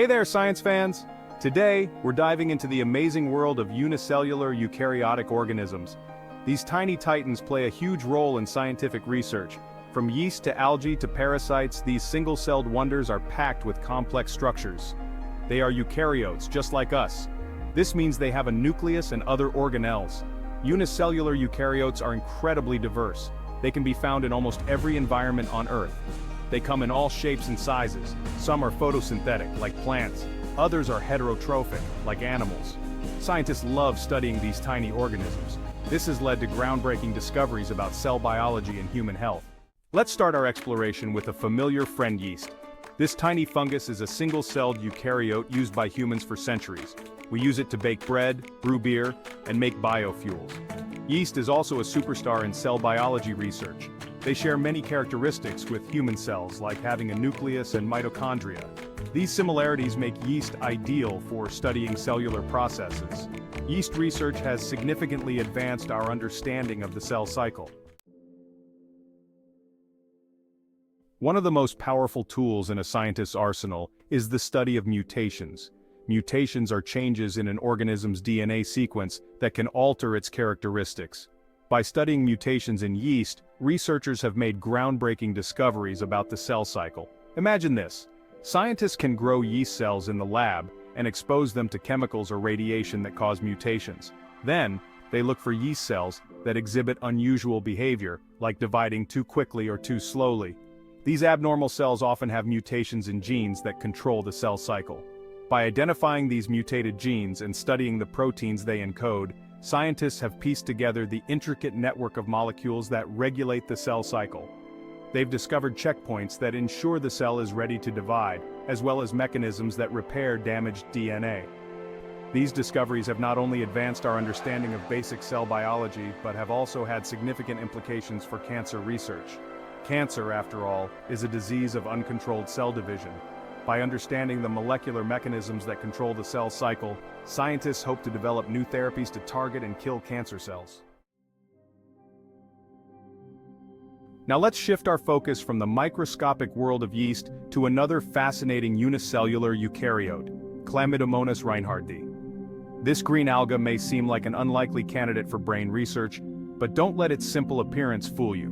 Hey there, science fans! Today, we're diving into the amazing world of unicellular eukaryotic organisms. These tiny titans play a huge role in scientific research. From yeast to algae to parasites, these single-celled wonders are packed with complex structures. They are eukaryotes, just like us. This means they have a nucleus and other organelles. Unicellular eukaryotes are incredibly diverse. They can be found in almost every environment on Earth. They come in all shapes and sizes. Some are photosynthetic, like plants. Others are heterotrophic, like animals. Scientists love studying these tiny organisms. This has led to groundbreaking discoveries about cell biology and human health. Let's start our exploration with a familiar friend, yeast. This tiny fungus is a single-celled eukaryote used by humans for centuries. We use it to bake bread, brew beer, and make biofuels. Yeast is also a superstar in cell biology research. They share many characteristics with human cells, like having a nucleus and mitochondria. These similarities make yeast ideal for studying cellular processes. Yeast research has significantly advanced our understanding of the cell cycle. One of the most powerful tools in a scientist's arsenal is the study of mutations. Mutations are changes in an organism's DNA sequence that can alter its characteristics. By studying mutations in yeast, researchers have made groundbreaking discoveries about the cell cycle. Imagine this. Scientists can grow yeast cells in the lab and expose them to chemicals or radiation that cause mutations. Then, they look for yeast cells that exhibit unusual behavior, like dividing too quickly or too slowly. These abnormal cells often have mutations in genes that control the cell cycle. By identifying these mutated genes and studying the proteins they encode, scientists have pieced together the intricate network of molecules that regulate the cell cycle. They've discovered checkpoints that ensure the cell is ready to divide, as well as mechanisms that repair damaged DNA. These discoveries have not only advanced our understanding of basic cell biology, but have also had significant implications for cancer research. Cancer, after all, is a disease of uncontrolled cell division. By understanding the molecular mechanisms that control the cell cycle, scientists hope to develop new therapies to target and kill cancer cells. Now let's shift our focus from the microscopic world of yeast to another fascinating unicellular eukaryote, Chlamydomonas reinhardti. This green alga may seem like an unlikely candidate for brain research, but don't let its simple appearance fool you.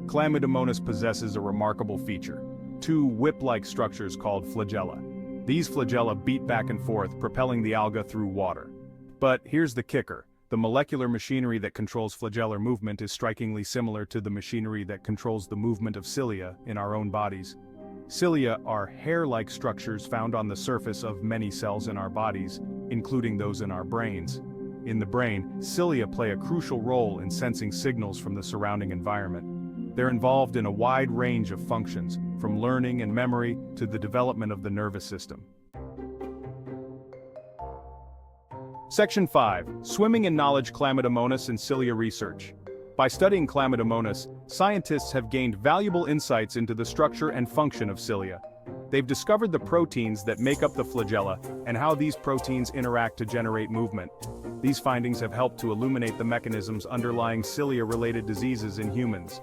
Chlamydomonas possesses a remarkable feature: two whip-like structures called flagella. These flagella beat back and forth, propelling the alga through water. But here's the kicker. The molecular machinery that controls flagellar movement is strikingly similar to the machinery that controls the movement of cilia in our own bodies. Cilia are hair-like structures found on the surface of many cells in our bodies, including those in our brains. In the brain, cilia play a crucial role in sensing signals from the surrounding environment. They're involved in a wide range of functions, from learning and memory to the development of the nervous system. Section 5. Swimming in Knowledge: Chlamydomonas and Cilia Research. By studying Chlamydomonas, scientists have gained valuable insights into the structure and function of cilia. They've discovered the proteins that make up the flagella and how these proteins interact to generate movement. These findings have helped to illuminate the mechanisms underlying cilia-related diseases in humans.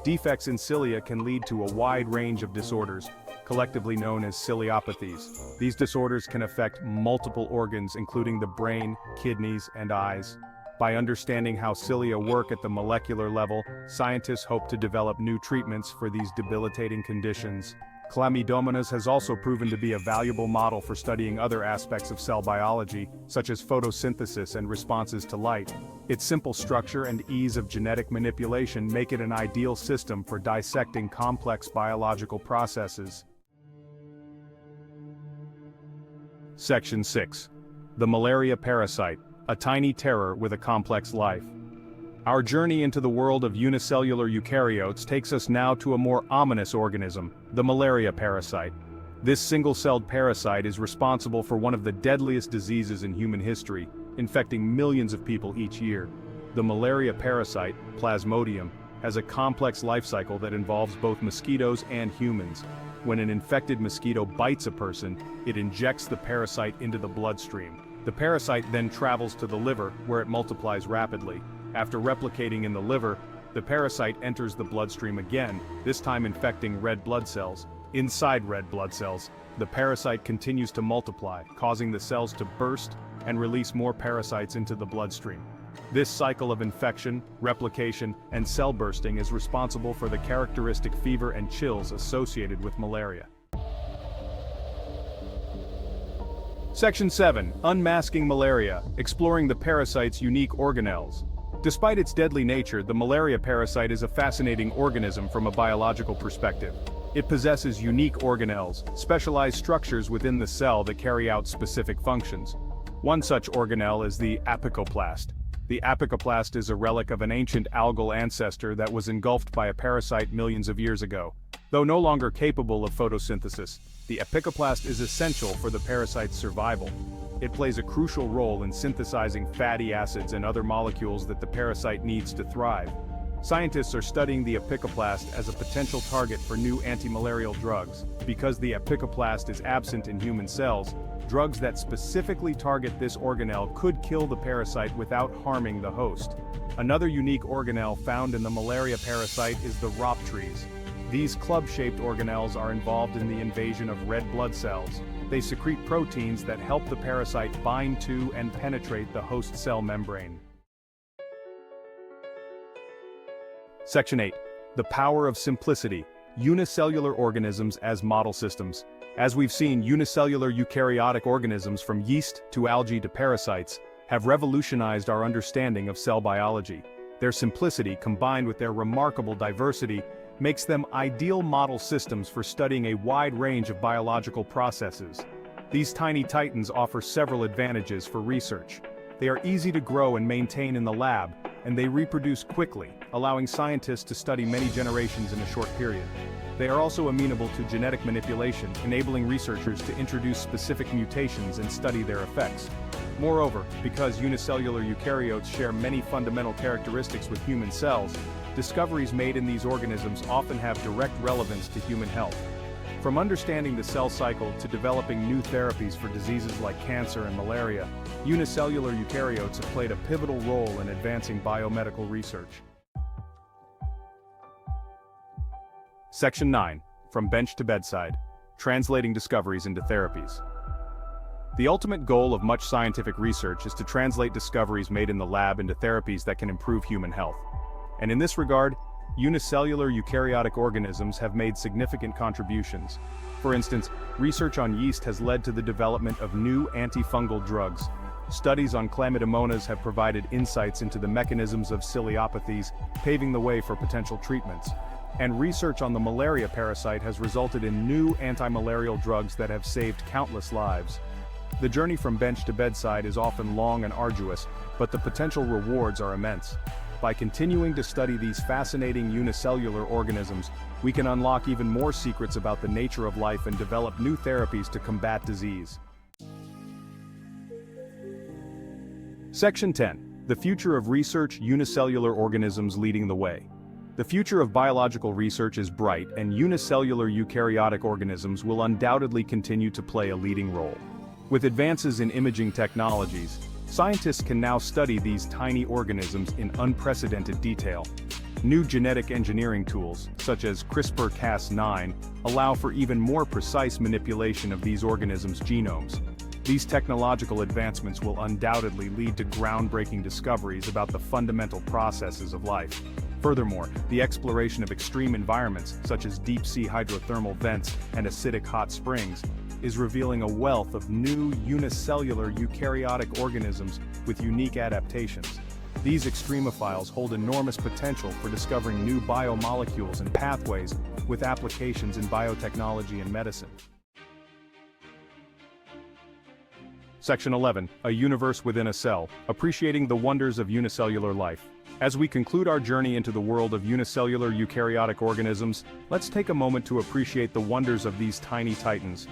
Defects in cilia can lead to a wide range of disorders, collectively known as ciliopathies. These disorders can affect multiple organs, including the brain, kidneys, and eyes. By understanding how cilia work at the molecular level, scientists hope to develop new treatments for these debilitating conditions. Chlamydomonas has also proven to be a valuable model for studying other aspects of cell biology, such as photosynthesis and responses to light. Its simple structure and ease of genetic manipulation make it an ideal system for dissecting complex biological processes. Section 6. The malaria parasite, a tiny terror with a complex life. Our journey into the world of unicellular eukaryotes takes us now to a more ominous organism, the malaria parasite. This single-celled parasite is responsible for one of the deadliest diseases in human history, infecting millions of people each year. The malaria parasite, Plasmodium, has a complex life cycle that involves both mosquitoes and humans. When an infected mosquito bites a person, it injects the parasite into the bloodstream. The parasite then travels to the liver, where it multiplies rapidly. After replicating in the liver, the parasite enters the bloodstream again, this time infecting red blood cells. Inside red blood cells, the parasite continues to multiply, causing the cells to burst and release more parasites into the bloodstream. This cycle of infection, replication, and cell bursting is responsible for the characteristic fever and chills associated with malaria. Section 7. Unmasking malaria, exploring the parasite's unique organelles. Despite its deadly nature, the malaria parasite is a fascinating organism from a biological perspective. It possesses unique organelles, specialized structures within the cell that carry out specific functions. One such organelle is the apicoplast. The apicoplast is a relic of an ancient algal ancestor that was engulfed by a parasite millions of years ago. Though no longer capable of photosynthesis, the apicoplast is essential for the parasite's survival. It plays a crucial role in synthesizing fatty acids and other molecules that the parasite needs to thrive. Scientists are studying the apicoplast as a potential target for new antimalarial drugs. Because the apicoplast is absent in human cells, drugs that specifically target this organelle could kill the parasite without harming the host. Another unique organelle found in the malaria parasite is the rhoptres. These club-shaped organelles are involved in the invasion of red blood cells. They secrete proteins that help the parasite bind to and penetrate the host cell membrane. Section 8. The power of simplicity. Unicellular organisms as model systems. As we've seen, unicellular eukaryotic organisms from yeast to algae to parasites have revolutionized our understanding of cell biology. Their simplicity, combined with their remarkable diversity, makes them ideal model systems for studying a wide range of biological processes. These tiny titans offer several advantages for research. They are easy to grow and maintain in the lab, and they reproduce quickly, allowing scientists to study many generations in a short period. They are also amenable to genetic manipulation, enabling researchers to introduce specific mutations and study their effects. Moreover, because unicellular eukaryotes share many fundamental characteristics with human cells, discoveries made in these organisms often have direct relevance to human health. From understanding the cell cycle to developing new therapies for diseases like cancer and malaria, unicellular eukaryotes have played a pivotal role in advancing biomedical research. Section 9. From bench to bedside. Translating discoveries into therapies. The ultimate goal of much scientific research is to translate discoveries made in the lab into therapies that can improve human health. And in this regard, unicellular eukaryotic organisms have made significant contributions. For instance, research on yeast has led to the development of new antifungal drugs. Studies on chlamydomonas have provided insights into the mechanisms of ciliopathies, paving the way for potential treatments. And research on the malaria parasite has resulted in new antimalarial drugs that have saved countless lives. The journey from bench to bedside is often long and arduous, but the potential rewards are immense. By continuing to study these fascinating unicellular organisms, we can unlock even more secrets about the nature of life and develop new therapies to combat disease. Section 10. The future of research, unicellular organisms leading the way. The future of biological research is bright, and unicellular eukaryotic organisms will undoubtedly continue to play a leading role. With advances in imaging technologies, scientists can now study these tiny organisms in unprecedented detail. New genetic engineering tools, such as CRISPR-Cas9, allow for even more precise manipulation of these organisms' genomes. These technological advancements will undoubtedly lead to groundbreaking discoveries about the fundamental processes of life. Furthermore, the exploration of extreme environments, such as deep-sea hydrothermal vents and acidic hot springs, is revealing a wealth of new unicellular eukaryotic organisms with unique adaptations. These extremophiles hold enormous potential for discovering new biomolecules and pathways with applications in biotechnology and medicine. Section 11. A universe within a cell, appreciating the wonders of unicellular life. As we conclude our journey into the world of unicellular eukaryotic organisms, let's take a moment to appreciate the wonders of these tiny titans.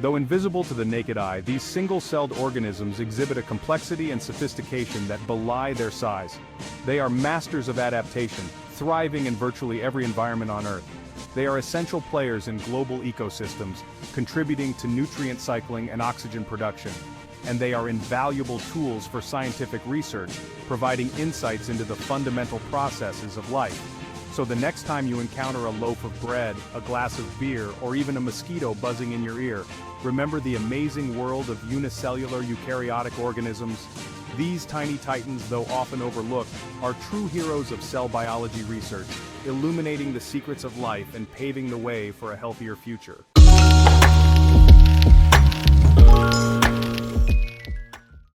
Though invisible to the naked eye, these single-celled organisms exhibit a complexity and sophistication that belie their size. They are masters of adaptation, thriving in virtually every environment on Earth. They are essential players in global ecosystems, contributing to nutrient cycling and oxygen production. And they are invaluable tools for scientific research, providing insights into the fundamental processes of life. So the next time you encounter a loaf of bread, a glass of beer, or even a mosquito buzzing in your ear, remember the amazing world of unicellular eukaryotic organisms. These tiny titans, though often overlooked, are true heroes of cell biology research, illuminating the secrets of life and paving the way for a healthier future.